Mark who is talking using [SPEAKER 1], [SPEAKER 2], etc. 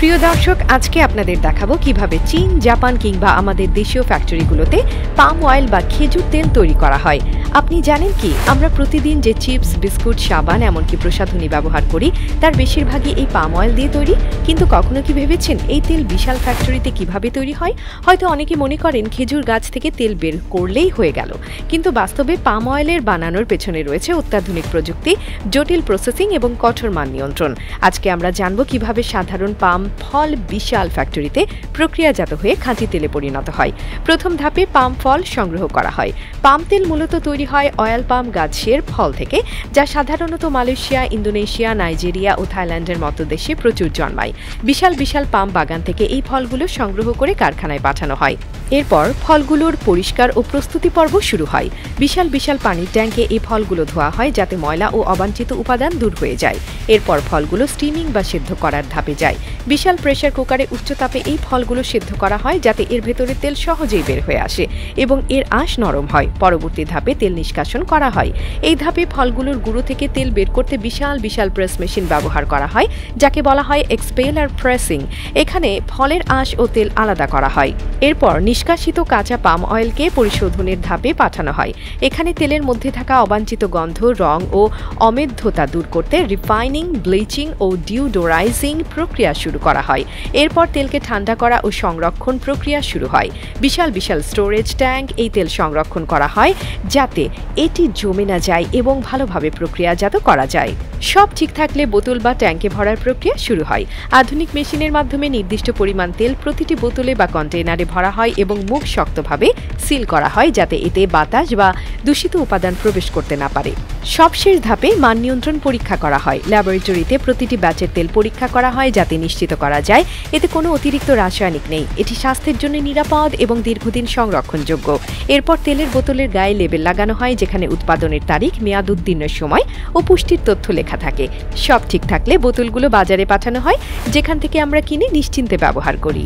[SPEAKER 1] প্রিয় দর্শক, আজকে আপনাদের দেখাবো কিভাবে চীন, জাপান কিংবা আমাদের দেশীয় ফ্যাক্টরিগুলোতে পাম অয়েল বা খেজুর তেল তৈরি করা হয়। আপনি জানেন কি, আমরা প্রতিদিন যে চিপস, বিস্কুট, সাবান এমনকি প্রসাধনী ব্যবহার করি তার বেশিরভাগই এই পাম অয়েল দিয়ে তৈরি। কিন্তু কখনো কি ভেবেছেন এই তেল বিশাল ফ্যাক্টরিতে কিভাবে তৈরি হয়? হয়তো অনেকে মনে করেন খেজুর গাছ থেকে তেল বের করলেই হয়ে গেল, কিন্তু বাস্তবে পাম অয়েলের বানানোর পেছনে রয়েছে অত্যাধুনিক প্রযুক্তি, জটিল প্রসেসিং এবং কঠোর মান নিয়ন্ত্রণ। আজকে আমরা জানবো কিভাবে সাধারণ পাম ফল বিশাল ফ্যাক্টরিতে প্রক্রিয়াজাত হয়ে খাঁটি তেলে পরিণত হয়। প্রথম ধাপে পাম ফল সংগ্রহ করা হয়। পাম তেল মূলত তৈরি হয় অয়েল পাম গাছের ফল থেকে, যা সাধারণত মালয়েশিয়া, ইন্দোনেশিয়া, নাইজেরিয়া ও থাইল্যান্ডের মতো দেশে প্রচুর জন্মায়। বিশাল বিশাল পাম বাগান থেকে এই ফলগুলো সংগ্রহ করে কারখানায় পাঠানো হয়। এরপর ফলগুলোর পরিষ্কার ও প্রস্তুতি পর্ব শুরু হয়। বিশাল বিশাল পানির ট্যাঙ্কে এই ফলগুলো ধোয়া হয় যাতে ময়লা ও অবাঞ্ছিত উপাদান দূর হয়ে যায়। এরপর ফলগুলো স্টিমিং বা সেদ্ধ করার ধাপে যায়। বিশাল প্রেসার কুকারে উচ্চ তাপে এই ফলগুলো সেদ্ধ করা হয় যাতে এর ভেতরে তেল সহজেই বের হয়ে আসে এবং এর আঁশ নরম হয়। পরবর্তী ধাপে তেল নিষ্কাশন করা হয়। এই ধাপে ফলগুলোর গুঁড়ো থেকে তেল বের করতে বিশাল বিশাল প্রেস মেশিন ব্যবহার করা হয়, যাকে বলা হয় এক্সপেলার প্রেসিং। এখানে ফলের আঁশ ও তেল আলাদা করা হয়। এরপর নিষ্কাশিত কাঁচা পাম অয়েলকে পরিশোধনের ধাপে পাঠানো হয়। এখানে তেলের মধ্যে থাকা অবাঞ্ছিত গন্ধ, রং ও অমেধ্যতা দূর করতে রিফাইনিং, ব্লিচিং ও ডিওডোরাইজিং প্রক্রিয়া শুরু করা হয়। এরপর তেলকে ঠান্ডা করা ও সংরক্ষণ প্রক্রিয়া শুরু হয়। বিশাল বিশাল স্টোরেজ ট্যাঙ্ক এই তেল সংরক্ষণ করা হয় যাতে এটি জমে না যায় এবং ভালোভাবে প্রক্রিয়াজাত করা যায়। সব ঠিক থাকলে বোতল বা ট্যাঙ্কে ভরার প্রক্রিয়া শুরু হয়। আধুনিক মেশিনের মাধ্যমে নির্দিষ্ট পরিমাণ তেল প্রতিটি বোতলে বা কন্টেইনারে ভরা হয় এবং মুখ শক্তভাবে সিল করা হয় যাতে এতে বাতাস বা দূষিত উপাদান প্রবেশ করতে না পারে। সবশেষ ধাপে মান নিয়ন্ত্রণ পরীক্ষা করা হয়। ল্যাবরেটরিতে প্রতিটি ব্যাচের তেল পরীক্ষা করা হয় যাতে নিশ্চিত করা যায় এতে কোনো অতিরিক্ত রাসায়নিক নেই, এটি স্বাস্থ্যের জন্য নিরাপদ এবং দীর্ঘদিন সংরক্ষণযোগ্য। এরপর তেলের বোতলের গায়ে লেবেল লাগানো হয় যেখানে উৎপাদনের তারিখ, মেয়াদ উত্তীর্ণের সময় ও পুষ্টির তথ্য লেখা থাকে। সব ঠিক থাকলে বোতলগুলো বাজারে পাঠানো হয়, যেখান থেকে আমরা কিনে নিশ্চিন্তে ব্যবহার করি।